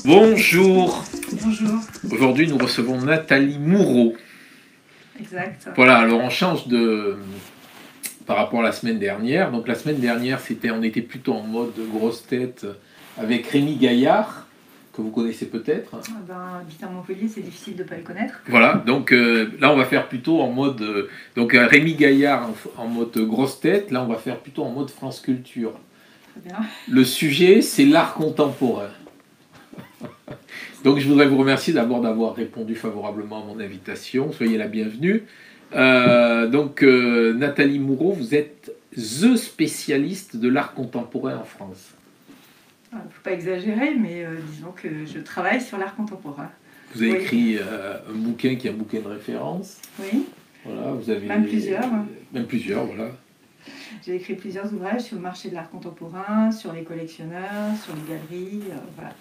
Bonjour. Bonjour. Aujourd'hui, nous recevons Nathalie Moureau. Exact. Voilà, alors on change par rapport à la semaine dernière. Donc la semaine dernière, on était plutôt en mode grosse tête avec Rémi Gaillard, que vous connaissez peut-être. Habiter à Montpellier, c'est difficile de ne pas le connaître. Voilà, donc là on va faire plutôt en mode... Rémi Gaillard en mode grosse tête, là on va faire plutôt en mode France Culture. Très bien. Le sujet, c'est l'art contemporain. Donc je voudrais vous remercier d'abord d'avoir répondu favorablement à mon invitation. Soyez la bienvenue. Nathalie Moureau, vous êtes the spécialiste de l'art contemporain en France. Il ne faut pas exagérer, mais disons que je travaille sur l'art contemporain. Vous avez écrit un bouquin qui est un bouquin de référence. Oui. Voilà, vous avez même plusieurs. Même plusieurs, voilà. J'ai écrit plusieurs ouvrages sur le marché de l'art contemporain, sur les collectionneurs, sur les galeries, voilà.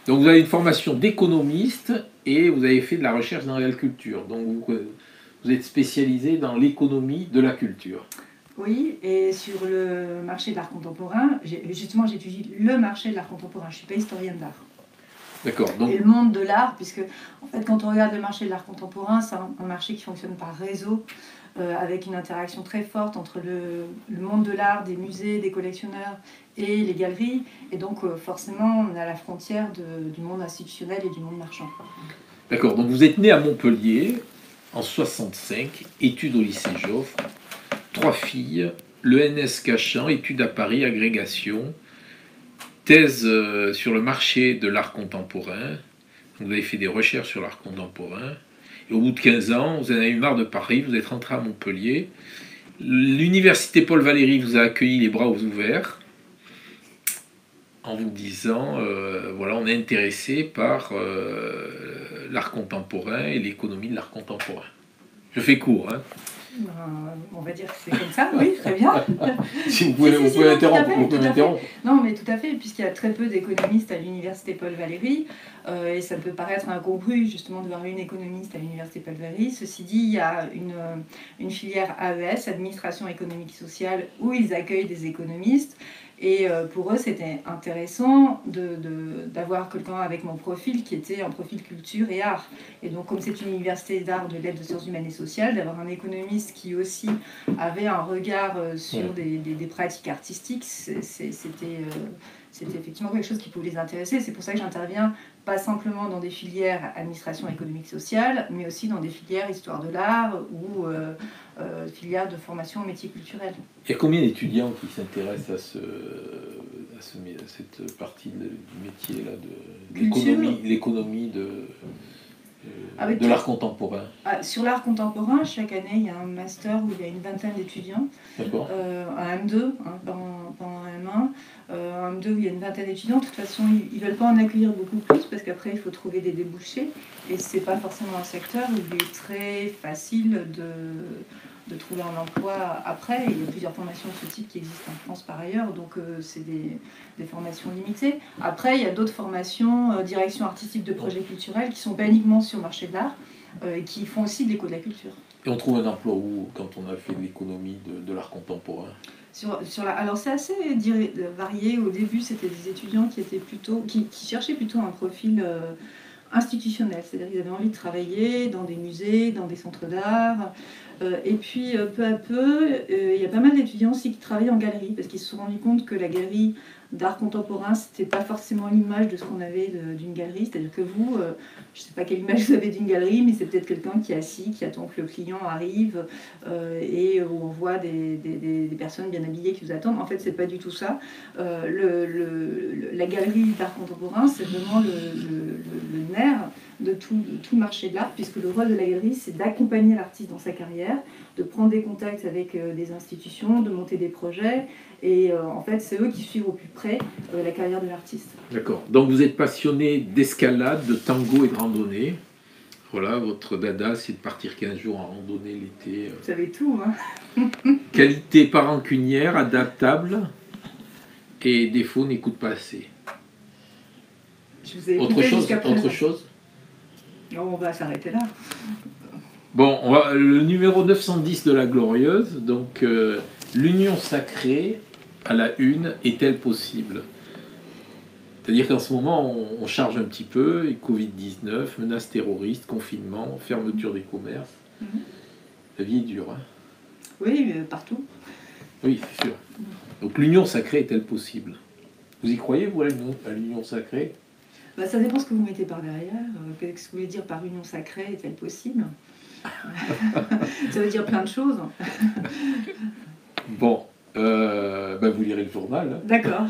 Donc vous avez une formation d'économiste et vous avez fait de la recherche dans la culture. Donc vous êtes spécialisé dans l'économie de la culture. Oui, et sur le marché de l'art contemporain, justement j'étudie le marché de l'art contemporain, je ne suis pas historienne d'art. D'accord. Donc... Et le monde de l'art, puisque en fait quand on regarde le marché de l'art contemporain, c'est un marché qui fonctionne par réseau, avec une interaction très forte entre le monde de l'art, des musées, des collectionneurs et les galeries. Et donc forcément, on est à la frontière du monde institutionnel et du monde marchand. D'accord, donc vous êtes né à Montpellier en 65, études au lycée Joffre, 3 filles, l'ENS Cachan, études à Paris, agrégation, thèse sur le marché de l'art contemporain. Vous avez fait des recherches sur l'art contemporain. Et au bout de 15 ans, vous en avez eu marre de Paris, vous êtes rentré à Montpellier. L'université Paul Valéry vous a accueilli les bras ouverts en vous disant, voilà, on est intéressé par l'art contemporain et l'économie de l'art contemporain. Je fais court, hein. On va dire que c'est comme ça, oui, très bien. Si vous pouvez, vous pouvez interrompre. Non, mais tout à fait, puisqu'il y a très peu d'économistes à l'université Paul Valéry, et ça peut paraître incongru justement de voir une économiste à l'université Paul Valéry. Ceci dit, il y a une filière AES, Administration économique et sociale, où ils accueillent des économistes. Et pour eux, c'était intéressant d'avoir quelqu'un avec mon profil qui était un profil culture et art. Et donc, comme c'est une université d'art, de lettres, de sciences humaines et sociales, d'avoir un économiste qui aussi avait un regard sur des pratiques artistiques, c'était effectivement quelque chose qui pouvait les intéresser. C'est pour ça que j'interviens pas simplement dans des filières administration économique sociale, mais aussi dans des filières histoire de l'art ou filières de formation au métier culturel. Il y a combien d'étudiants qui s'intéressent à cette partie du métier là, de l'économie de l'art contemporain? Sur l'art contemporain, chaque année, il y a un master où il y a une vingtaine d'étudiants. D'accord. Un M2, pendant un M1. Un M2 où il y a une vingtaine d'étudiants. De toute façon, ils ne veulent pas en accueillir beaucoup plus parce qu'après, il faut trouver des débouchés. Et ce n'est pas forcément un secteur où il est très facile de trouver un emploi après. Il y a plusieurs formations de ce type qui existent en France par ailleurs, donc c'est des formations limitées. Après, il y a d'autres formations, direction artistique de projets culturels, qui sont pas uniquement sur le marché de l'art, et qui font aussi de l'éco de la culture. Et on trouve un emploi où quand on a fait de l'économie de l'art contemporain? Alors c'est assez varié. Au début, c'était des étudiants qui cherchaient plutôt un profil institutionnel, c'est-à-dire qu'ils avaient envie de travailler dans des musées, dans des centres d'art. Et puis peu à peu, il y a pas mal d'étudiants aussi qui travaillent en galerie, parce qu'ils se sont rendus compte que la galerie d'art contemporain, c'était pas forcément l'image de ce qu'on avait d'une galerie. C'est-à-dire que vous, je sais pas quelle image vous avez d'une galerie, mais c'est peut-être quelqu'un qui est assis, qui attend que le client arrive, et où on voit des personnes bien habillées qui vous attendent. En fait, c'est pas du tout ça. La galerie d'art contemporain, c'est vraiment le nerf de tout le marché de l'art, puisque le rôle de la galerie, c'est d'accompagner l'artiste dans sa carrière, de prendre des contacts avec des institutions, de monter des projets, et en fait, c'est eux qui suivent au plus près la carrière de l'artiste. D'accord. Donc vous êtes passionné d'escalade, de tango et de randonnée. Voilà, votre dada, c'est de partir 15 jours en randonnée l'été. Vous savez tout, hein. Qualité pas rancunière, adaptable, et défaut, n'écoute pas assez. Je vous ai Autre chose? Non, on va s'arrêter là. Bon, le numéro 910 de la Glorieuse, donc l'union sacrée à la une est-elle possible? C'est-à-dire qu'en ce moment, on charge un petit peu, et Covid-19, menaces terroristes, confinement, fermeture des commerces. Mhm. La vie est dure, hein. Oui, partout. Oui, c'est sûr. Donc l'union sacrée est-elle possible? Vous y croyez, vous, à l'union sacrée? Bah, ça dépend ce que vous mettez par derrière. Qu'est-ce que vous voulez dire par union sacrée? Est-elle possible? Ça veut dire plein de choses. Bon, vous lirez le journal, hein. D'accord.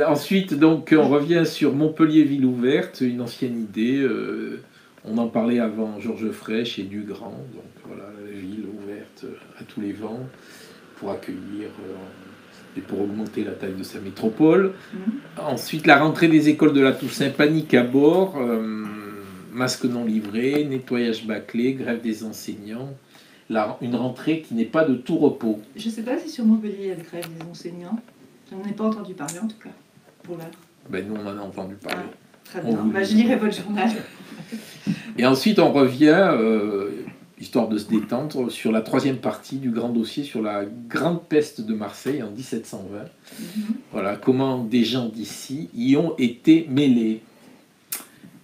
Ensuite, donc, on revient sur Montpellier, ville ouverte, une ancienne idée. On en parlait avant Georges Frêche et Dugrand. Donc voilà, la ville ouverte à tous les vents pour accueillir et pour augmenter la taille de sa métropole. Ensuite, la rentrée des écoles de la Toussaint, panique à bord, masques non livrés, nettoyage bâclé, grève des enseignants. Une rentrée qui n'est pas de tout repos. Je ne sais pas si sur Montpellier il y a de grève des enseignants. Je n'en ai pas entendu parler en tout cas, pour l'heure. Nous, on en a entendu parler. Très bien, je lirai votre journal. Et ensuite, on revient, histoire de se détendre, sur la troisième partie du grand dossier sur la grande peste de Marseille en 1720. Voilà, comment des gens d'ici y ont été mêlés.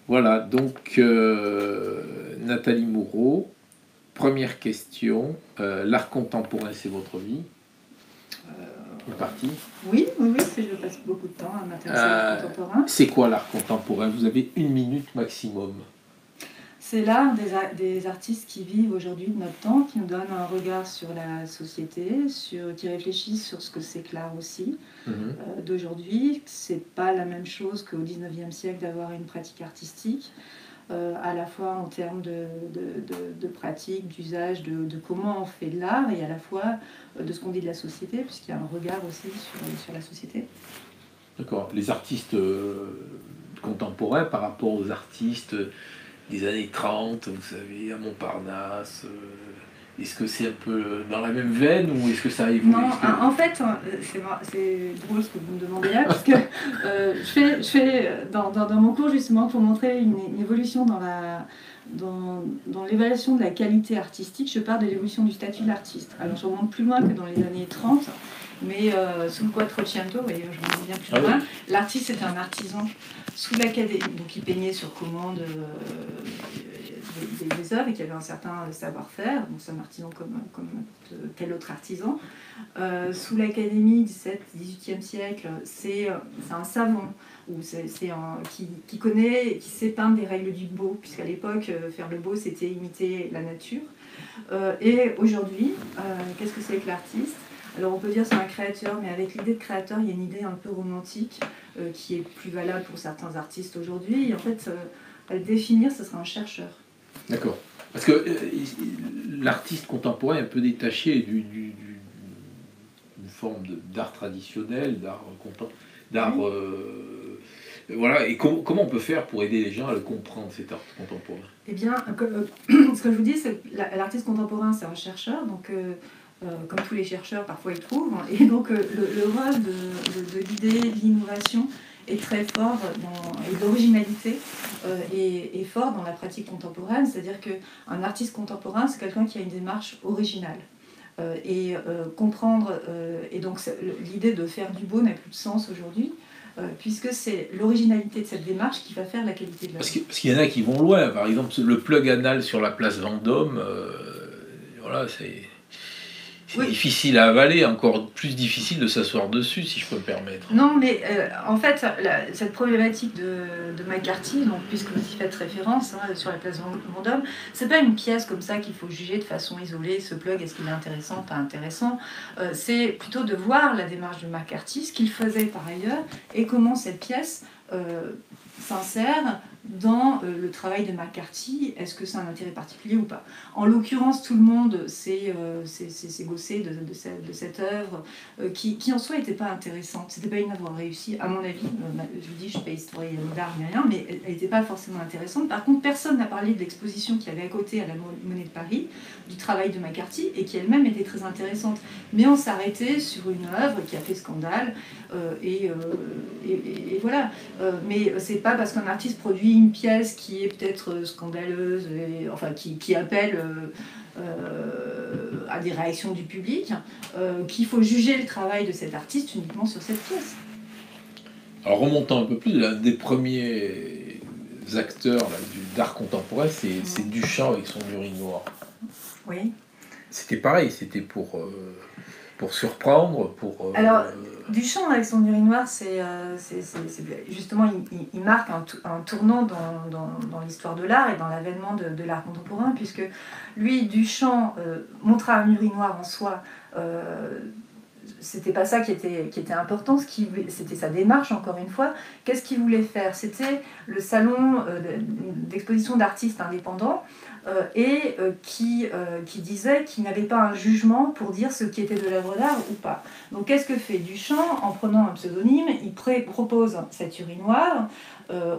Voilà, donc Nathalie Moreau, première question. L'art contemporain, c'est votre vie? Une partie? Oui, je passe beaucoup de temps à m'intéresser à l'art contemporain. C'est quoi l'art contemporain? Vous avez 1 minute maximum. C'est l'art des artistes qui vivent aujourd'hui de notre temps, qui nous donnent un regard sur la société, qui réfléchissent sur ce que c'est que l'art aussi. D'aujourd'hui, c'est pas la même chose qu'au 19e siècle d'avoir une pratique artistique, à la fois en termes de pratique, d'usage, de comment on fait de l'art, et à la fois de ce qu'on dit de la société, puisqu'il y a un regard aussi sur la société. D'accord. Les artistes contemporains par rapport aux artistes des années 30, vous savez, à Montparnasse, est-ce que c'est un peu dans la même veine ou est-ce que ça évolue? Non, en fait, c'est drôle ce que vous me demandez là, parce que je fais dans mon cours justement pour montrer une évolution dans l'évaluation de la qualité artistique, je parle de l'évolution du statut de l'artiste. Alors je remonte plus loin que dans les années 30, mais sous le Quattrocento, vous voyez, je remonte bien plus loin, l'artiste était un artisan sous l'Académie, donc il peignait sur commande des œuvres et qui avait un certain savoir-faire, donc c'est un artisan comme tel autre artisan. Sous l'Académie du 18e siècle, c'est un savant qui connaît et qui sait peindre des règles du beau, puisqu'à l'époque, faire le beau, c'était imiter la nature. Et aujourd'hui, qu'est-ce que c'est que l'artiste? Alors on peut dire c'est un créateur, mais avec l'idée de créateur, il y a une idée un peu romantique qui est plus valable pour certains artistes aujourd'hui. Et en fait, à le définir, ce sera un chercheur. D'accord. Parce que l'artiste contemporain est un peu détaché d'une forme d'art traditionnel, d'art voilà. Et comment on peut faire pour aider les gens à le comprendre, cet art contemporain? Eh bien, ce que je vous dis, c'est que l'artiste contemporain, c'est un chercheur, donc comme tous les chercheurs, parfois ils trouvent. Et donc le rôle de l'idée, de l'innovation est très fort, et de l'originalité est fort dans la pratique contemporaine. C'est-à-dire qu'un artiste contemporain, c'est quelqu'un qui a une démarche originale. Comprendre, et donc l'idée de faire du beau n'a plus de sens aujourd'hui, puisque c'est l'originalité de cette démarche qui va faire la qualité de l'œuvre. Parce qu'il y en a qui vont loin, par exemple le plug anal sur la place Vendôme, voilà, c'est difficile à avaler, encore plus difficile de s'asseoir dessus, si je peux me permettre. Non, mais en fait, cette problématique de McCarthy, donc, puisque vous y faites référence, sur la place Vendôme, c'est pas une pièce comme ça qu'il faut juger de façon isolée, ce plug, est-ce qu'il est intéressant, pas intéressant. C'est plutôt de voir la démarche de McCarthy, ce qu'il faisait par ailleurs, et comment cette pièce s'insère dans le travail de McCarthy. Est-ce que c'est un intérêt particulier ou pas? En l'occurrence, tout le monde s'est gossé de cette œuvre qui en soi n'était pas intéressante. C'était pas une œuvre réussie, à mon avis. Je vous dis, je ne suis pas historienne d'art ni rien, mais elle n'était pas forcément intéressante. Par contre, personne n'a parlé de l'exposition qu'il y avait à côté à la Monnaie de Paris, du travail de McCarthy, et qui elle-même était très intéressante. Mais on s'arrêtait sur une œuvre qui a fait scandale, et voilà. Mais c'est pas parce qu'un artiste produit une pièce qui est peut-être scandaleuse, enfin qui appelle à des réactions du public, qu'il faut juger le travail de cet artiste uniquement sur cette pièce. Alors remontant un peu plus, l'un des premiers acteurs là, d'art contemporain, c'est Duchamp avec son urinoir. Oui. C'était pareil, c'était pour surprendre, Alors, Duchamp avec son urinoir, justement, il marque un tournant dans l'histoire de l'art et dans l'avènement de l'art contemporain, puisque lui, Duchamp, montrer un urinoir en soi, c'était pas ça qui était important, c'était sa démarche, encore une fois. Qu'est-ce qu'il voulait faire? C'était le salon d'exposition d'artistes indépendants, qui disait qu'il n'avait pas un jugement pour dire ce qui était de l'œuvre d'art ou pas. Donc qu'est-ce que fait Duchamp? En prenant un pseudonyme, il propose cet urinoir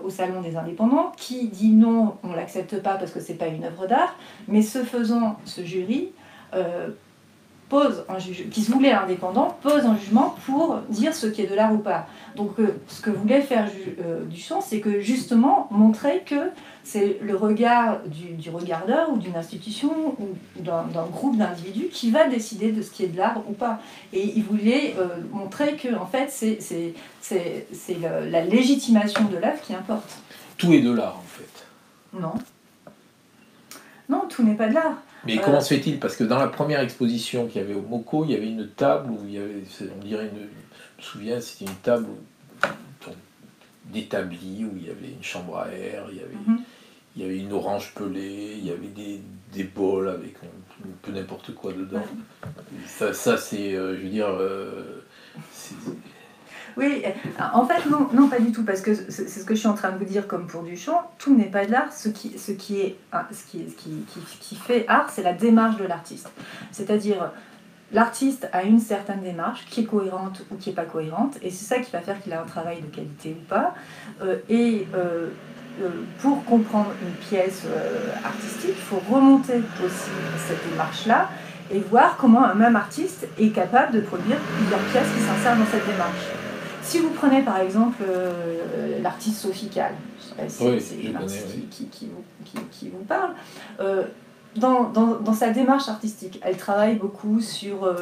au salon des indépendants, qui dit non, on ne l'accepte pas parce que c'est pas une œuvre d'art, mais ce faisant, ce jury qui se voulait indépendant, pose un jugement pour dire ce qui est de l'art ou pas. Donc ce que voulait faire Duchamp, c'est que justement montrer que c'est le regard du regardeur ou d'une institution ou d'un groupe d'individus qui va décider de ce qui est de l'art ou pas. Et il voulait montrer que en fait c'est la légitimation de l'œuvre qui importe. Tout est de l'art en fait. Non. Non, tout n'est pas de l'art. Mais comment se fait-il? Parce que dans la première exposition qu'il y avait au MoCo, il y avait une table où il y avait, on dirait, je me souviens, c'était une table d'établi où il y avait une chambre à air, il y avait une orange pelée, il y avait des bols avec un peu n'importe quoi dedans. Ouais. Ça c'est, je veux dire... Oui, en fait, non, pas du tout, parce que c'est ce que je suis en train de vous dire, comme pour Duchamp, tout n'est pas de l'art. Ce qui fait art, c'est la démarche de l'artiste. C'est-à-dire, l'artiste a une certaine démarche qui est cohérente ou qui n'est pas cohérente, et c'est ça qui va faire qu'il a un travail de qualité ou pas. Pour comprendre une pièce artistique, il faut remonter aussi cette démarche-là et voir comment un même artiste est capable de produire plusieurs pièces qui s'insèrent dans cette démarche. Si vous prenez par exemple l'artiste Sophie Calle, je ne sais pas si c'est une artiste qui vous parle, dans sa démarche artistique, elle travaille beaucoup sur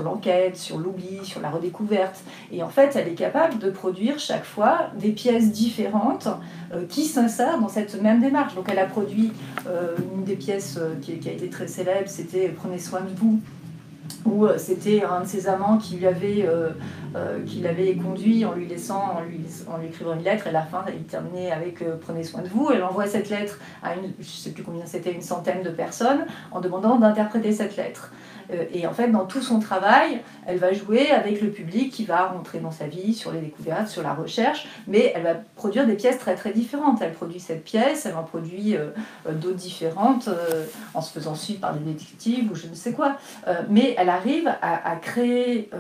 l'enquête, sur l'oubli, sur la redécouverte. Et en fait, elle est capable de produire chaque fois des pièces différentes qui s'insèrent dans cette même démarche. Donc elle a produit une des pièces qui a été très célèbre, c'était « Prenez soin de vous », où c'était un de ses amants qui l'avait conduit en lui écrivant une lettre, et à la fin il terminait avec prenez soin de vous. Elle envoie cette lettre à je ne sais plus combien c'était, une centaine de personnes, en demandant d'interpréter cette lettre. Et en fait, dans tout son travail, elle va jouer avec le public qui va rentrer dans sa vie, sur les découvertes, sur la recherche, mais elle va produire des pièces très très différentes. Elle produit cette pièce, elle en produit d'autres différentes, en se faisant suivre par des détectives ou je ne sais quoi. Mais elle arrive à créer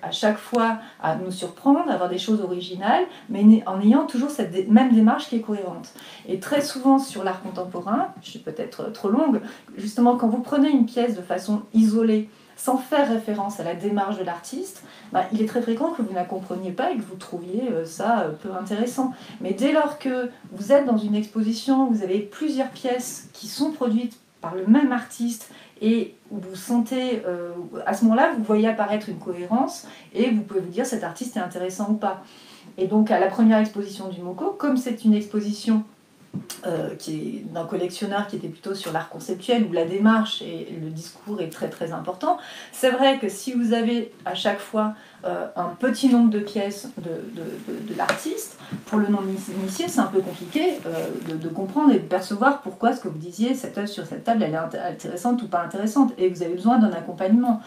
à chaque fois, à nous surprendre, à avoir des choses originales, mais en ayant toujours cette même démarche qui est cohérente. Et très souvent sur l'art contemporain, je suis peut-être trop longue, justement quand vous prenez une pièce de façon isolée, sans faire référence à la démarche de l'artiste, il est très fréquent que vous ne la compreniez pas et que vous trouviez ça peu intéressant. Mais dès lors que vous êtes dans une exposition, vous avez plusieurs pièces qui sont produites par le même artiste et vous sentez, à ce moment-là, vous voyez apparaître une cohérence et vous pouvez vous dire cet artiste est intéressant ou pas. Et donc à la première exposition du MoCo, comme c'est une exposition qui est d'un collectionneur qui était plutôt sur l'art conceptuel, où la démarche et le discours est très très important. C'est vrai que si vous avez à chaque fois un petit nombre de pièces de l'artiste, pour le non-initié, c'est un peu compliqué de comprendre et de percevoir pourquoi ce que vous disiez, cette œuvre sur cette table, elle est intéressante ou pas intéressante. Et vous avez besoin d'un accompagnement,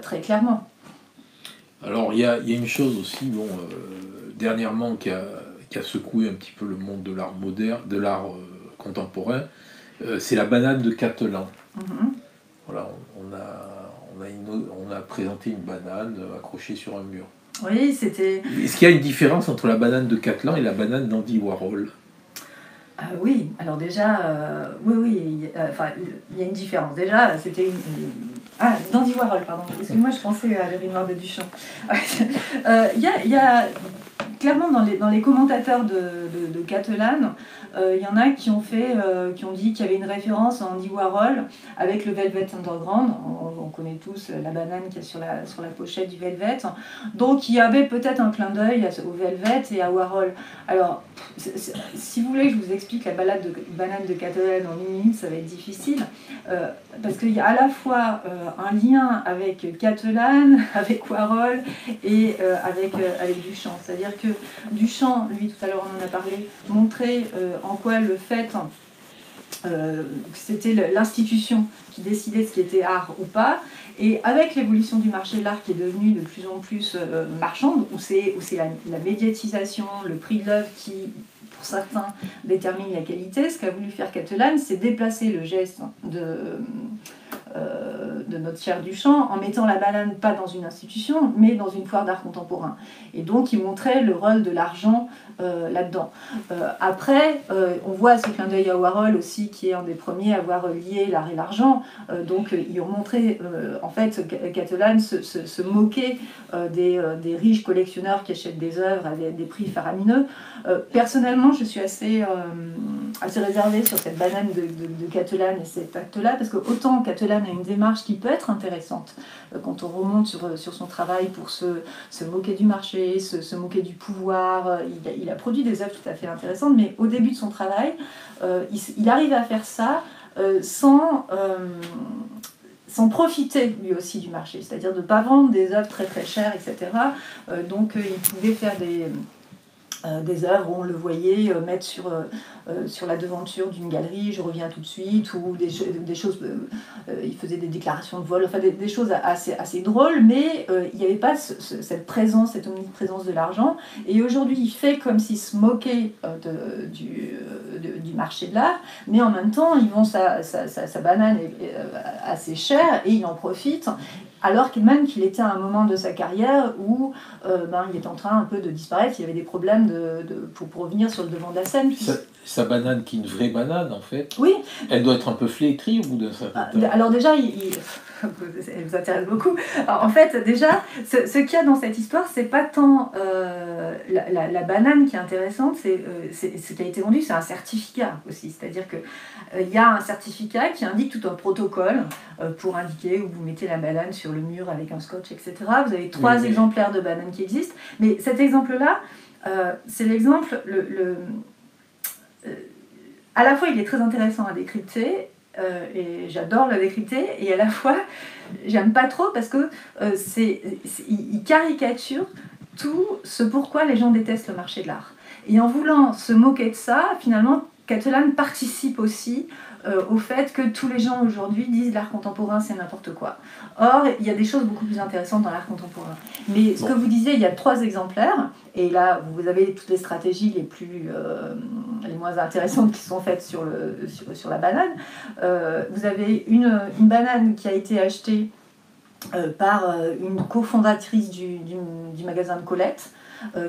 très clairement. Alors, il y a une chose aussi, dernièrement, qui a secoué un petit peu le monde de l'art moderne, de l'art contemporain, c'est la banane de Cattelan. Voilà, on a présenté une banane accrochée sur un mur. Oui, c'était... Est-ce qu'il y a une différence entre la banane de Cattelan et la banane d'Andy Warhol? Oui, alors déjà, il y a une différence. Déjà, c'était d'Andy Warhol, pardon. Excuse-moi, je pensais à l'urinoir de Duchamp. Il y a clairement, dans les commentateurs de Catalan, il y en a qui ont dit qu'il y avait une référence à Andy Warhol avec le Velvet Underground. On connaît tous la banane qu'il y a sur la pochette du Velvet. Donc il y avait peut-être un clin d'œil au Velvet et à Warhol. Alors, si vous voulez que je vous explique la balade de banane de Catalan en 1 minute, ça va être difficile. Parce qu'il y a à la fois un lien avec Catalan, avec Warhol et avec Duchamp. C'est-à-dire que Duchamp, lui, tout à l'heure on en a parlé, montrait en quoi le fait c'était l'institution qui décidait ce qui était art ou pas, et avec l'évolution du marché de l'art qui est devenu de plus en plus marchande, où c'est la médiatisation, le prix de l'œuvre qui, pour certains, détermine la qualité, ce qu'a voulu faire Catalan, c'est déplacer le geste de notre cher Duchamp en mettant la banane pas dans une institution mais dans une foire d'art contemporain, et donc il montrait le rôle de l'argent là-dedans. Après on voit ce clin d'œil à Warhol aussi, qui est un des premiers à avoir lié l'art et l'argent, donc ils ont montré en fait Catalan se moquer des riches collectionneurs qui achètent des œuvres à des prix faramineux. Personnellement je suis assez réservée sur cette banane de Catalan et cet acte-là, parce que autant Catalan a une démarche qui peut être intéressante quand on remonte sur son travail pour se moquer du marché, se moquer du pouvoir. Il a produit des œuvres tout à fait intéressantes, mais au début de son travail, il arrive à faire ça sans profiter lui aussi du marché, c'est-à-dire de ne pas vendre des œuvres très très chères, etc. Donc il pouvait faire des œuvres où on le voyait mettre sur la devanture d'une galerie, je reviens tout de suite, ou des choses, il faisait des déclarations de vol, enfin des choses assez drôles, mais il n'y avait pas cette présence, cette omniprésence de l'argent. Et aujourd'hui, il fait comme s'il se moquait du marché de l'art, mais en même temps, il vend sa banane assez chère et il en profite. Alors que même qu'il était à un moment de sa carrière où il était en train un peu de disparaître, il y avait des problèmes pour revenir sur le devant de la scène. Sa banane, qui est une vraie banane en fait, oui. Elle doit être un peu flétrie au bout d'un certain temps. Alors déjà, elle vous intéresse beaucoup. Alors, en fait, déjà, ce qu'il y a dans cette histoire, c'est pas tant la banane qui est intéressante, c'est ce qui a été vendu, c'est un certificat aussi. C'est-à-dire qu'il y a un certificat qui indique tout un protocole pour indiquer où vous mettez la banane sur le mur avec un scotch, etc. Vous avez 3 exemplaires de banane qui existent. Mais cet exemple-là, c'est l'exemple... à la fois, il est très intéressant à décrypter, et j'adore le décrypter, et à la fois, j'aime pas trop parce que il caricature tout ce pourquoi les gens détestent le marché de l'art. Et en voulant se moquer de ça, finalement, Catalan participe aussi au fait que tous les gens aujourd'hui disent l'art contemporain c'est n'importe quoi. Or, il y a des choses beaucoup plus intéressantes dans l'art contemporain. Mais ce que vous disiez, il y a 3 exemplaires, et là vous avez toutes les stratégies les moins intéressantes qui sont faites sur la banane. Vous avez une banane qui a été achetée par une cofondatrice du magasin de Colette,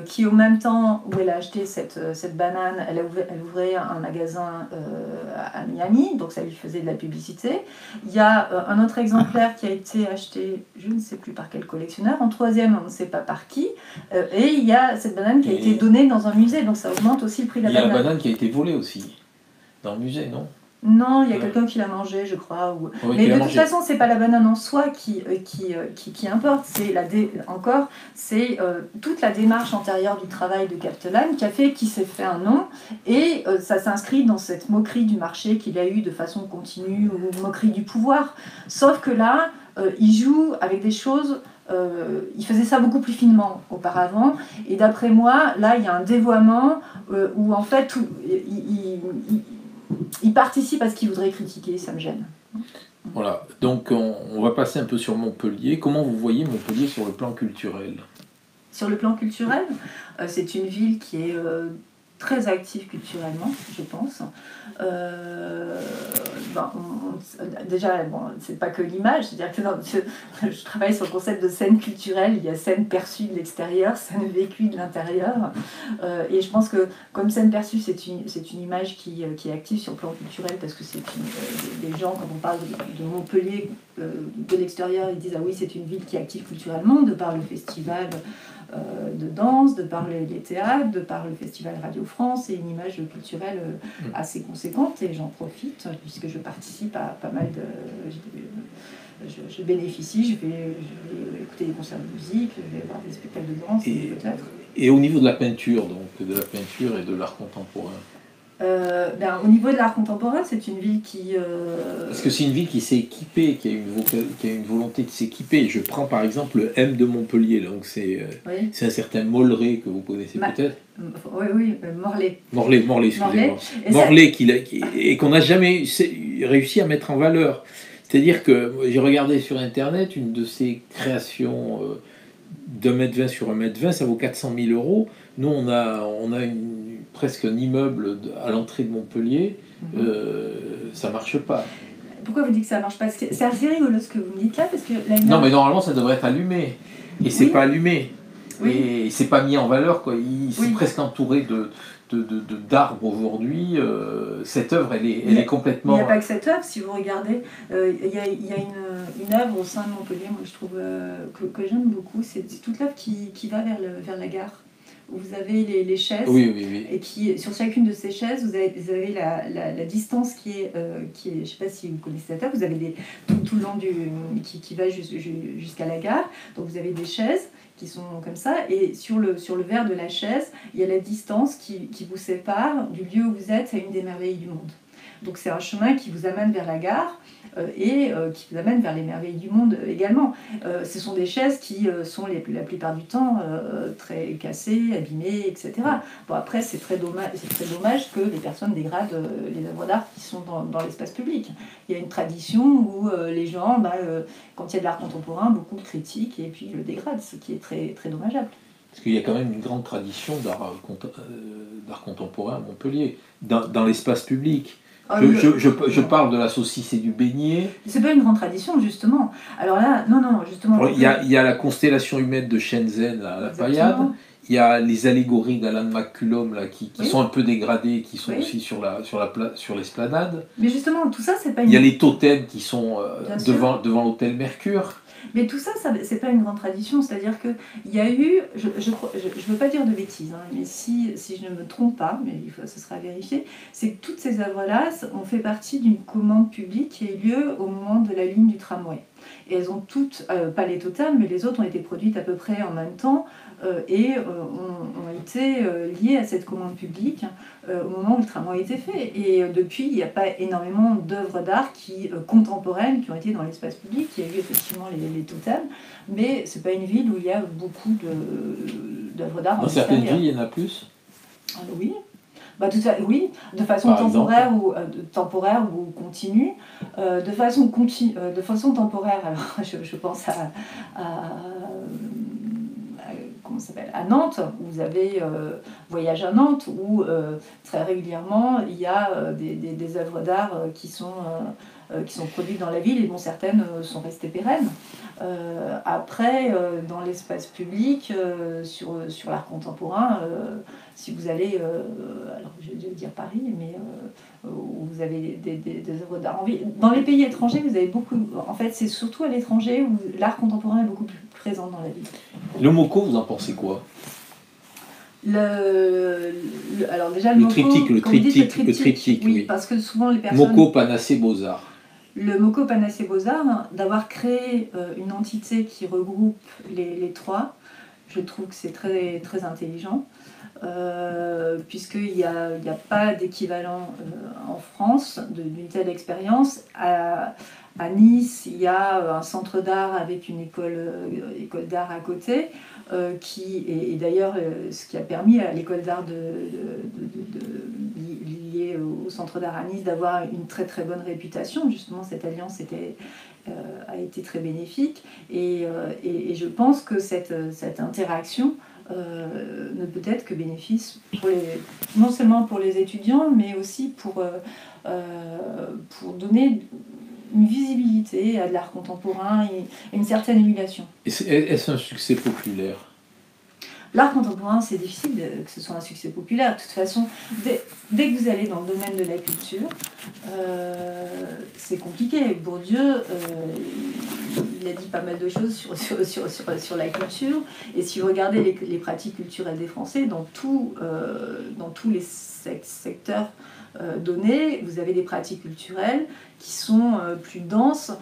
qui au même temps où elle a acheté cette banane, elle ouvrait un magasin à Miami, donc ça lui faisait de la publicité. Il y a un autre exemplaire qui a été acheté, je ne sais plus par quel collectionneur, en 3e, on ne sait pas par qui, et il y a cette banane qui a été donnée dans un musée, donc ça augmente aussi le prix de la banane. Il y a la banane qui a été volée aussi, dans le musée, non ? Non, il y a quelqu'un qui l'a mangé, je crois. Oui, mais de toute façon, c'est pas la banane en soi qui importe. C'est toute la démarche antérieure du travail de Catalan qui s'est fait un nom. Et ça s'inscrit dans cette moquerie du marché qu'il a eu de façon continue, ou moquerie du pouvoir. Sauf que là, il joue avec des choses... il faisait ça beaucoup plus finement auparavant. Et d'après moi, là, il y a un dévoiement où en fait, il participe à ce qu'il voudrait critiquer, ça me gêne. Voilà, donc on va passer un peu sur Montpellier. Comment vous voyez Montpellier sur le plan culturel ? Sur le plan culturel, c'est une ville qui est très actif culturellement, je pense. Déjà, c'est pas que l'image, c'est-à-dire que je travaille sur le concept de scène culturelle, il y a scène perçue de l'extérieur, scène vécue de l'intérieur. Et je pense que comme scène perçue, c'est une image qui est active sur le plan culturel, parce que des gens, quand on parle de Montpellier de l'extérieur, ils disent ah oui, c'est une ville qui est active culturellement, de par le festival de danse, de par les théâtres, de par le festival Radio France, et une image culturelle assez conséquente, et j'en profite puisque je participe à pas mal de... Je bénéficie, je vais écouter des concerts de musique, je vais voir des spectacles de danse, des théâtres. Et au niveau de la peinture, donc de la peinture et de l'art contemporain, au niveau de l'art contemporain, c'est une ville qui... Parce que c'est une ville qui s'est équipée, qui a une volonté de s'équiper. Je prends par exemple le M de Montpellier, donc c'est un certain Molleret que vous connaissez peut-être. Oui, Morlaix. Morlaix, excusez-moi. Morlaix, et qu'on n'a jamais réussi à mettre en valeur. C'est-à-dire que j'ai regardé sur Internet une de ses créations d'1,20 m sur 1,20 m, ça vaut 400 000 euros. Nous, on a presque un immeuble à l'entrée de Montpellier, ça marche pas. Pourquoi vous dites que ça marche pas? C'est assez rigolo ce que vous me dites là, parce que... Non, mais normalement, ça devrait être allumé. Et c'est pas allumé. Oui. Et c'est pas mis en valeur, quoi. C'est presque entouré d'arbres aujourd'hui. Cette œuvre, elle est complètement... Il n'y a pas que cette œuvre, si vous regardez. Il y a une œuvre au sein de Montpellier, moi je trouve que j'aime beaucoup. C'est toute l'œuvre qui va vers la gare. Vous avez les chaises, oui. Et sur chacune de ces chaises, vous avez la distance qui est, je ne sais pas si vous connaissez cette œuvre, vous avez tout le long qui va jusqu'à la gare. Donc vous avez des chaises qui sont comme ça, et sur le verre de la chaise, il y a la distance qui vous sépare du lieu où vous êtes à une des merveilles du monde. Donc c'est un chemin qui vous amène vers la gare, et qui vous amène vers les merveilles du monde également. Ce sont des chaises qui sont la plupart du temps très cassées, abîmées, etc. Bon, après, c'est très dommage que les personnes dégradent les œuvres d'art qui sont dans l'espace public. Il y a une tradition où les gens, quand il y a de l'art contemporain, beaucoup le critiquent et puis le dégradent, ce qui est très, très dommageable. Parce qu'il y a quand même une grande tradition d'art contemporain à Montpellier, dans l'espace public. Je parle de la saucisse et du beignet. C'est pas une grande tradition, justement. Alors là, non, justement... Il y a la constellation humaine de Shenzhen, à la Paillade. Il y a les allégories d'Alan McCullum là, qui sont un peu dégradées, qui sont aussi sur l'esplanade. Mais justement, tout ça, c'est pas Il y a les totems qui sont devant l'hôtel Mercure. Mais tout ça, c'est pas une grande tradition, c'est-à-dire qu'il y a eu, je veux pas dire de bêtises, mais si je ne me trompe pas, mais ce sera vérifié, c'est que toutes ces œuvres-là ont fait partie d'une commande publique qui a eu lieu au moment de la ligne du tramway. Et elles ont toutes, pas les totems, mais les autres ont été produites à peu près en même temps, et ont été liées à cette commande publique au moment où le tramway a été fait. Et depuis, il n'y a pas énormément d'œuvres d'art contemporaines qui ont été dans l'espace public. Il y a eu effectivement les totems, mais c'est pas une ville où il y a beaucoup d'œuvres d'art. Dans certaines villes, il y en a plus. Oui. Oui, de façon temporaire ou continue. De façon temporaire, alors je pense comment ça s'appelle, à Nantes, où vous avez Voyage à Nantes, où très régulièrement il y a des œuvres d'art qui sont produites dans la ville, et dont certaines sont restées pérennes. Après, dans l'espace public, sur l'art contemporain, si vous allez, alors je vais dire Paris, mais où vous avez des œuvres d'art en ville. Dans les pays étrangers, vous avez beaucoup. En fait, c'est surtout à l'étranger où l'art contemporain est beaucoup plus présent dans la ville. Le MoCo, vous en pensez quoi? Alors déjà, le triptyque, oui, parce que souvent les personnes... MoCo, Panacée, Beaux-Arts. Le MoCo, Panacée, Beaux-Arts, d'avoir créé une entité qui regroupe les trois, je trouve que c'est très, très intelligent, puisqu'il n'y a pas d'équivalent en France d'une telle expérience. À Nice, il y a un centre d'art avec une école d'art à côté, et d'ailleurs ce qui a permis à l'école d'art liée au centre d'art à Nice d'avoir une très très bonne réputation. Justement, cette alliance a été très bénéfique, et je pense que cette interaction ne peut être que bénéfice non seulement pour les étudiants, mais aussi pour donner une visibilité à de l'art contemporain et une certaine émulation. Est-ce un succès populaire? L'art contemporain, c'est difficile que ce soit un succès populaire. De toute façon, dès que vous allez dans le domaine de la culture, c'est compliqué. Bourdieu, il a dit pas mal de choses sur la culture. Et si vous regardez les pratiques culturelles des Français, dans tous les secteurs donnés, vous avez des pratiques culturelles qui sont plus denses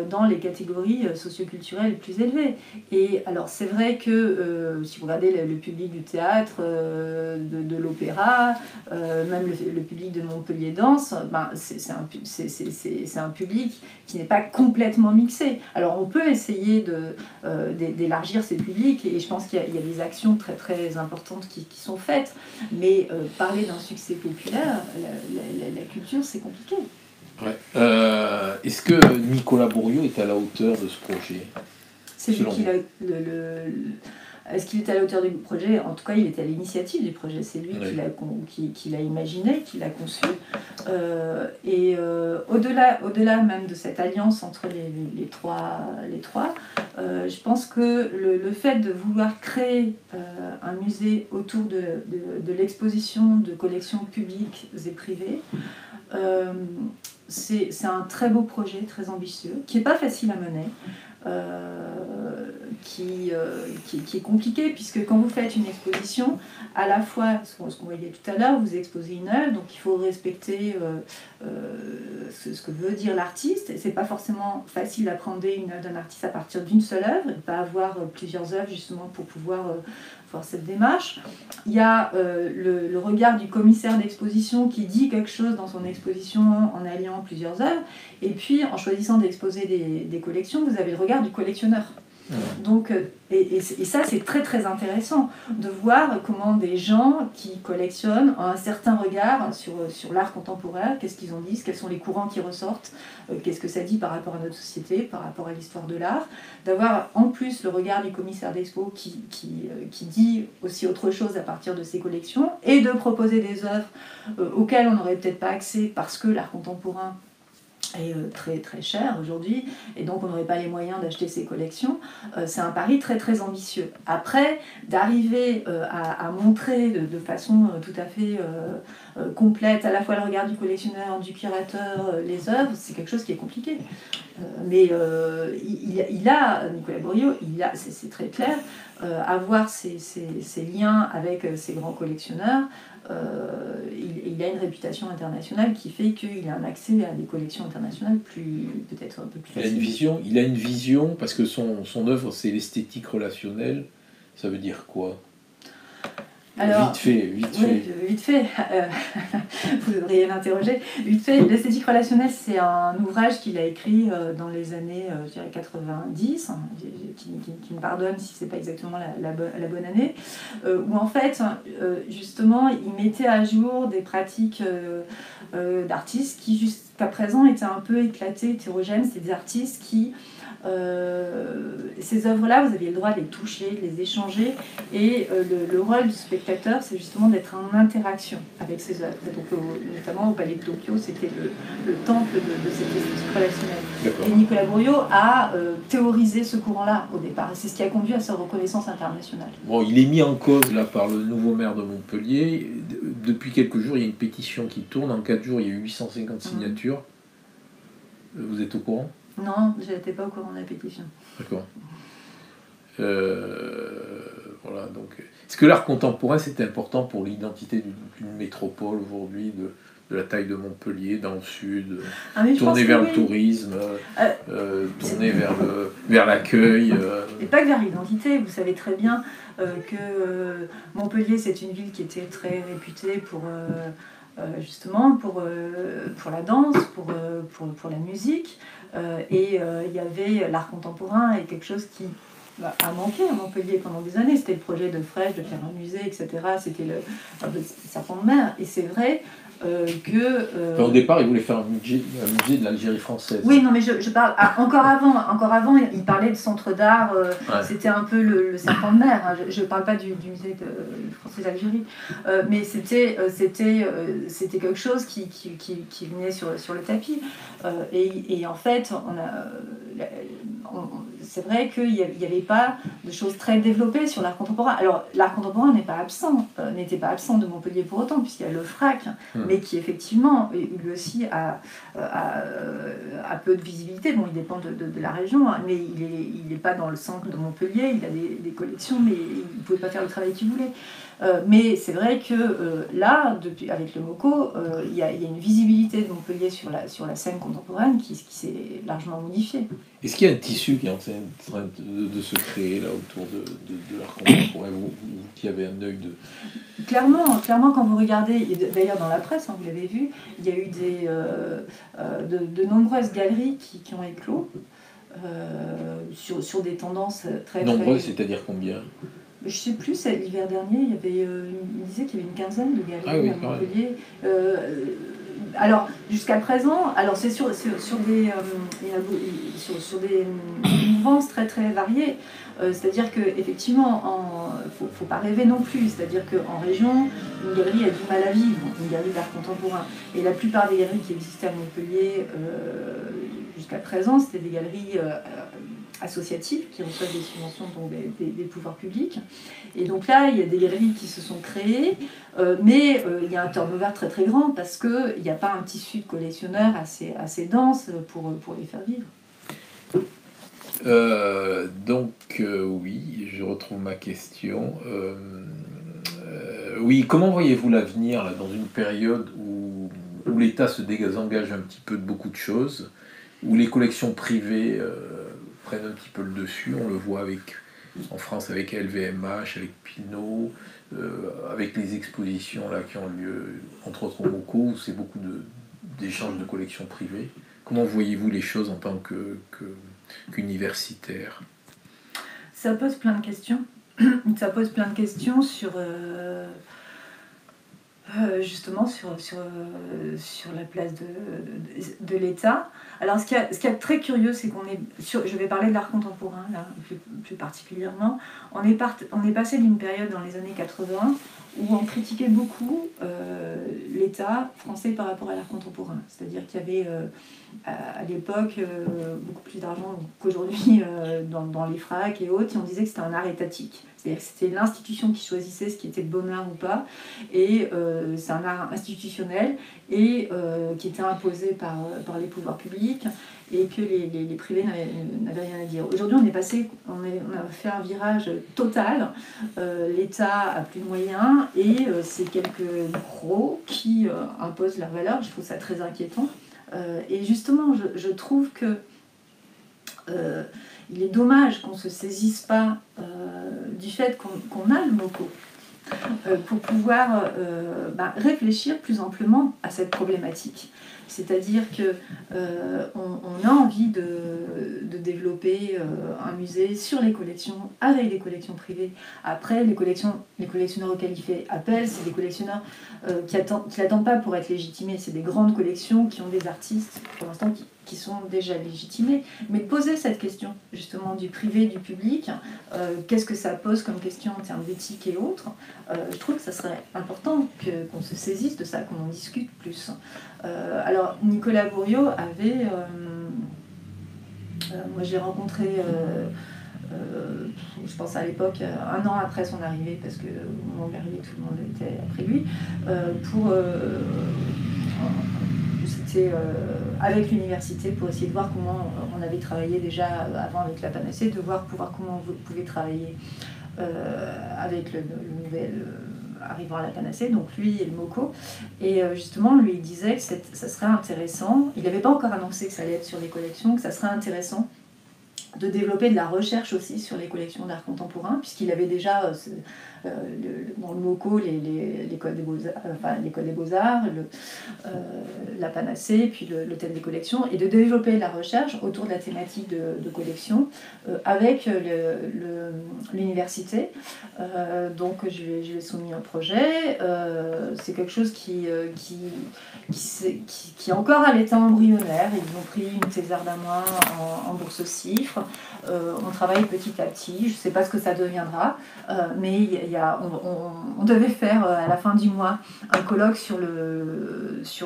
dans les catégories socioculturelles les plus élevées. Et alors c'est vrai que si vous regardez le public du théâtre, de l'opéra, même le public de Montpellier Danse, ben, c'est un public qui n'est pas complètement mixé. Alors on peut essayer d'élargir ces publics, et je pense qu'il y a des actions très très importantes qui sont faites, mais parler d'un succès populaire, la culture, c'est compliqué. Ouais. Est-ce que Nicolas Bourriaud est à la hauteur de ce projet? C'est lui qui Est-ce qu'il était à la hauteur du projet? En tout cas, il était à l'initiative du projet. C'est lui qui l'a imaginé, qui l'a conçu. Au-delà même de cette alliance entre les trois, je pense que le fait de vouloir créer un musée autour de l'exposition de collections publiques et privées, c'est un très beau projet, très ambitieux, qui n'est pas facile à mener, qui est compliqué, puisque quand vous faites une exposition, à la fois, ce qu'on voyait tout à l'heure, vous exposez une œuvre, donc il faut respecter ce que veut dire l'artiste. C'est pas forcément facile d'appréhender une œuvre d'un artiste à partir d'une seule œuvre, et pas avoir plusieurs œuvres justement pour pouvoir faire cette démarche. Il y a le regard du commissaire d'exposition qui dit quelque chose dans son exposition en alliant plusieurs œuvres, et puis en choisissant d'exposer des collections, vous avez le regard du collectionneur. Donc, et ça, c'est très très intéressant de voir comment des gens qui collectionnent ont un certain regard sur l'art contemporain, qu'est-ce qu'ils en disent, quels sont les courants qui ressortent, qu'est-ce que ça dit par rapport à notre société, par rapport à l'histoire de l'art, d'avoir en plus le regard du commissaire d'expo qui dit aussi autre chose à partir de ses collections, et de proposer des œuvres auxquelles on n'aurait peut-être pas accès parce que l'art contemporain est très très cher aujourd'hui, et donc on n'aurait pas les moyens d'acheter ces collections. C'est un pari très très ambitieux. Après, d'arriver à montrer de façon tout à fait complète à la fois le regard du collectionneur, du curateur, les œuvres, c'est quelque chose qui est compliqué. Mais Nicolas Bourriaud, c'est très clair, avoir ces liens avec ces grands collectionneurs. Il a une réputation internationale qui fait qu'il a un accès à des collections internationales peut-être un peu plus facile. Il a une vision, parce que son œuvre, c'est l'esthétique relationnelle. Ça veut dire quoi? Alors, vite fait. Vous devriez m'interroger. Vite fait, l'esthétique relationnelle, c'est un ouvrage qu'il a écrit dans les années, je dirais 90, qui me pardonne si c'est pas exactement la bonne année, où en fait, justement, il mettait à jour des pratiques d'artistes qui jusqu'à présent étaient un peu éclatées, hétérogènes. C'est des artistes qui ces œuvres-là, vous aviez le droit de les toucher, de les échanger, et le rôle du spectateur, c'est justement d'être en interaction avec ces œuvres. Donc, notamment au Palais de Tokyo, c'était le temple de cette esthétique relationnelle. Et Nicolas Bourriaud a théorisé ce courant-là au départ, et c'est ce qui a conduit à sa reconnaissance internationale. Bon, il est mis en cause là par le nouveau maire de Montpellier. Depuis quelques jours, il y a une pétition qui tourne. En 4 jours, il y a eu 850 signatures. Vous êtes au courant? Non, je n'étais pas au courant de la pétition. D'accord. Voilà, donc, est-ce que l'art contemporain, c'est important pour l'identité d'une métropole aujourd'hui, de la taille de Montpellier, dans le sud, tourner vers le tourisme, tourner vers l'accueil Et pas que vers l'identité. Vous savez très bien que Montpellier, c'est une ville qui était très réputée justement pour la danse, pour la musique, et il y avait l'art contemporain et quelque chose qui a manqué à Montpellier pendant des années. C'était le projet de Frêche, de faire un musée, etc. C'était le serpent de mer. Et c'est vrai que... Au départ, il voulait faire un musée de l'Algérie française. Oui, non, mais je parle... encore avant, il parlait de centre d'art. C'était un peu le serpent de mer. Hein. Je ne parle pas du musée français d'Algérie. Mais c'était quelque chose qui venait sur le tapis. Et en fait, c'est vrai qu'il n'y avait pas de choses très développées sur l'art contemporain. Alors, l'art contemporain n'était pas absent de Montpellier pour autant, puisqu'il y a le FRAC, mais qui effectivement, lui aussi, a peu de visibilité. Bon, il dépend de la région, hein, mais il n'est pas dans le centre de Montpellier, il a des collections, mais il ne pouvait pas faire le travail qu'il voulait. Mais c'est vrai que là, avec le MoCo, il y a une visibilité de Montpellier sur la scène contemporaine qui s'est largement modifiée. Est-ce qu'il y a un tissu qui est en train de se créer là autour de l'art contemporain, vous qui avez un œil de... Clairement, quand vous regardez, et d'ailleurs dans la presse, hein, vous l'avez vu, il y a eu de nombreuses galeries qui ont éclos sur des tendances très... Nombreuses, c'est-à-dire combien? Je ne sais plus, l'hiver dernier, il disait qu'il y avait une quinzaine de galeries à Montpellier. Alors, jusqu'à présent, c'est sur des mouvances très très variées. C'est-à-dire qu'effectivement, il ne faut pas rêver non plus. C'est-à-dire qu'en région, une galerie a du mal à vivre, une galerie d'art contemporain. Et la plupart des galeries qui existaient à Montpellier jusqu'à présent, c'était des galeries associatives qui reçoivent des subventions donc des pouvoirs publics. Et donc là, il y a des galeries qui se sont créées, mais il y a un turnover très très grand parce qu'il n'y a pas un tissu de collectionneurs assez dense pour les faire vivre. Oui, je retrouve ma question. Oui, comment voyez-vous l'avenir là, dans une période où l'État se désengage un petit peu de beaucoup de choses, où les collections privées prennent un petit peu le dessus? On le voit en France avec LVMH, avec Pinault, avec les expositions là, qui ont lieu, entre autres au MoCo, où c'est beaucoup d'échanges de collections privées. Comment voyez-vous les choses en tant qu'universitaire? Ça pose plein de questions. Ça pose plein de questions sur... justement sur la place de l'État. Alors ce qui est très curieux, c'est je vais parler de l'art contemporain là, plus particulièrement, on est passé d'une période dans les années 80 où on critiquait beaucoup l'État français par rapport à l'art contemporain. C'est-à-dire qu'il y avait à l'époque beaucoup plus d'argent qu'aujourd'hui dans les FRAC et autres, et on disait que c'était un art étatique. C'est-à-dire que c'était l'institution qui choisissait ce qui était de bon art ou pas, et c'est un art institutionnel et qui était imposé par les pouvoirs publics, et que les privés n'avaient rien à dire. Aujourd'hui, on a fait un virage total. L'État a plus de moyens et c'est quelques gros qui imposent leur valeur. Je trouve ça très inquiétant. Et justement, je trouve que il est dommage qu'on ne se saisisse pas du fait qu'on a le MoCo pour pouvoir réfléchir plus amplement à cette problématique. C'est-à-dire qu'on a envie de développer un musée sur les collections, avec des collections privées. Après, les collectionneurs auxquels il fait appel, c'est des collectionneurs qui n'attendent pas pour être légitimés. C'est des grandes collections qui ont des artistes, pour l'instant, qui sont déjà légitimés. Mais poser cette question, justement, du privé, du public, qu'est-ce que ça pose comme question en termes d'éthique et autres, je trouve que ça serait important qu'on se saisisse de ça, qu'on en discute plus. Alors, Nicolas Bourriaud avait... moi, je l'ai rencontré, je pense à l'époque, 1 an après son arrivée, parce que au moment où il est arrivé, tout le monde était après lui, c'était avec l'université pour essayer de voir comment on avait travaillé déjà avant avec la Panacée, de voir comment vous pouvez travailler avec le nouvel arrivant à la Panacée, donc lui et le MoCo. Et justement, lui il disait que ça serait intéressant, il n'avait pas encore annoncé que ça allait être sur les collections, que ça serait intéressant de développer de la recherche aussi sur les collections d'art contemporain, puisqu'il avait déjà dans le MoCo, l'école des Beaux-Arts, la Panacée, puis l'hôtel des collections, et de développer la recherche autour de la thématique de collection avec l'université. Donc je lui ai soumis un projet. C'est quelque chose qui est encore à l'état embryonnaire. Ils ont pris une thésarde à moi en bourse CIFRE. On travaille petit à petit. Je ne sais pas ce que ça deviendra, mais on devait faire à la fin du mois un colloque sur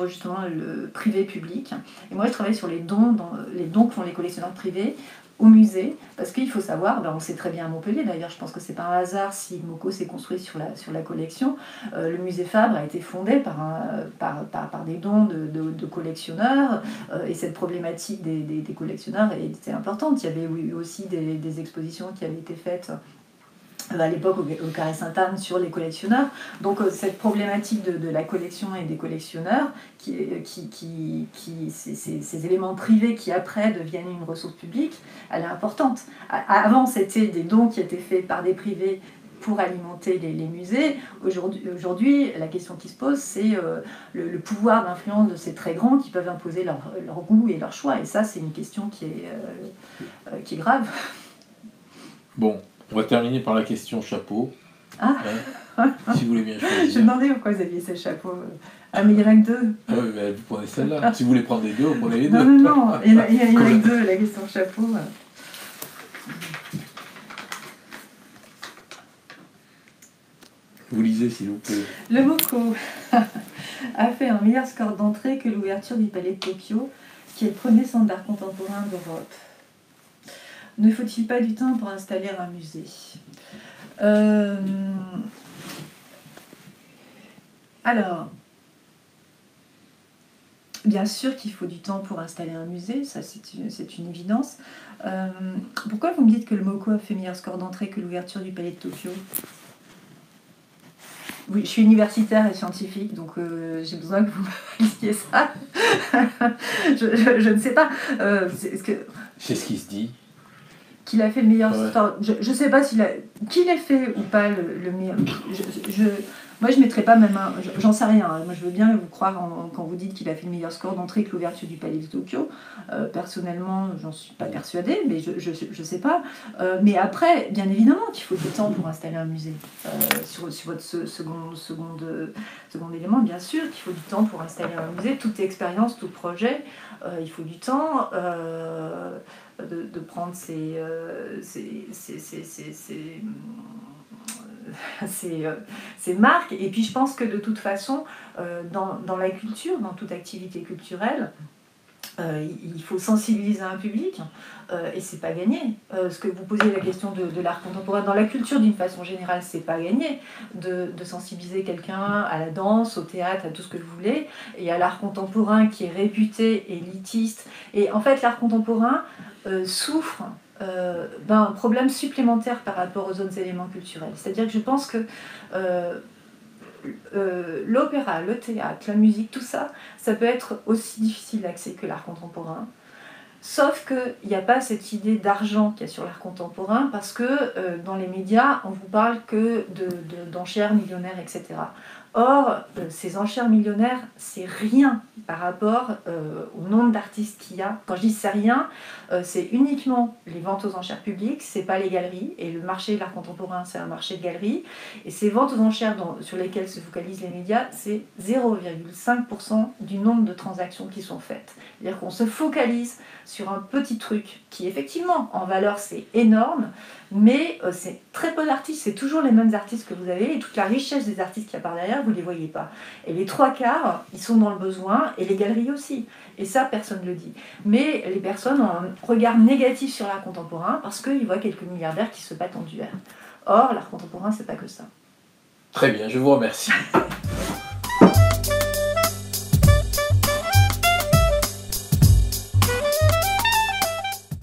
justement le privé-public. Et moi, je travaille sur les dons que font les collectionneurs privés au musée, parce qu'il faut savoir, on sait très bien à Montpellier, d'ailleurs je pense que c'est pas un hasard si le MoCo s'est construit sur la collection. Le musée Fabre a été fondé par des dons de collectionneurs, et cette problématique des collectionneurs était importante. Il y avait eu aussi des expositions qui avaient été faites à l'époque au Carré Sainte-Anne sur les collectionneurs. Donc cette problématique de la collection et des collectionneurs, ces éléments privés qui après deviennent une ressource publique, elle est importante. Avant, c'était des dons qui étaient faits par des privés pour alimenter les musées. Aujourd'hui, la question qui se pose, c'est le pouvoir d'influence de ces très grands qui peuvent imposer leur goût et leur choix. Et ça, c'est une question qui est grave. Bon. On va terminer par la question chapeau. Ah. Si vous voulez bien choisir. Je me demandais pourquoi vous aviez ces chapeaux. Ah, mais il y en a que deux. Ah oui, mais vous prenez celle-là. Si vous voulez prendre les deux, vous prenez les deux. Non, il y en a que deux, la question chapeau. Vous lisez, s'il vous plaît. Le MoCo a fait un meilleur score d'entrée que l'ouverture du Palais de Tokyo, qui est le premier centre d'art contemporain d'Europe. Ne faut-il pas du temps pour installer un musée ? Alors, bien sûr qu'il faut du temps pour installer un musée, ça c'est une évidence. Pourquoi vous me dites que le MoCo a fait meilleur score d'entrée que l'ouverture du Palais de Tokyo ? Oui, je suis universitaire et scientifique, donc j'ai besoin que vous m'expliquiez ça. je ne sais pas. C'est ce qui se dit. Qu'il a fait le meilleur score. Je ne sais pas qu'il ait fait ou pas le meilleur. Moi, je ne mettrais pas même j'en sais rien. Moi, je veux bien vous croire quand vous dites qu'il a fait le meilleur score d'entrée que l'ouverture du Palais de Tokyo. Personnellement, j'en suis pas persuadée, mais je sais pas. Mais après, bien évidemment qu'il faut du temps pour installer un musée. Sur votre second élément, bien sûr qu'il faut du temps pour installer un musée. Toute expérience, tout projet, il faut du temps. De prendre ces marques. Et puis je pense que de toute façon, dans la culture, dans toute activité culturelle, il faut sensibiliser un public, et c'est pas gagné. Ce que vous posez la question de l'art contemporain, dans la culture d'une façon générale, c'est pas gagné de sensibiliser quelqu'un à la danse, au théâtre, à tout ce que vous voulez, et à l'art contemporain qui est réputé élitiste. Et en fait, l'art contemporain souffre d'un problème supplémentaire par rapport aux autres éléments culturels. C'est-à-dire que je pense que l'opéra, le théâtre, la musique, tout ça, ça peut être aussi difficile d'accès que l'art contemporain. Sauf qu'il n'y a pas cette idée d'argent qu'il y a sur l'art contemporain, parce que dans les médias, on vous parle que d'enchères millionnaires, etc. Or, ces enchères millionnaires, c'est rien par rapport au nombre d'artistes qu'il y a. Quand je dis c'est rien, c'est uniquement les ventes aux enchères publiques, c'est pas les galeries. Et le marché de l'art contemporain, c'est un marché de galeries. Et ces ventes aux enchères sur lesquelles se focalisent les médias, c'est 0,5% du nombre de transactions qui sont faites. C'est-à-dire qu'on se focalise sur un petit truc qui, effectivement, en valeur, c'est énorme, mais c'est très peu d'artistes, c'est toujours les mêmes artistes que vous avez, et toute la richesse des artistes qu'il y a par derrière, vous ne les voyez pas. Et les trois quarts, ils sont dans le besoin, et les galeries aussi. Et ça, personne ne le dit. Mais les personnes ont un regard négatif sur l'art contemporain, parce qu'ils voient quelques milliardaires qui se battent en duel. Or, l'art contemporain, c'est pas que ça. Très bien, je vous remercie.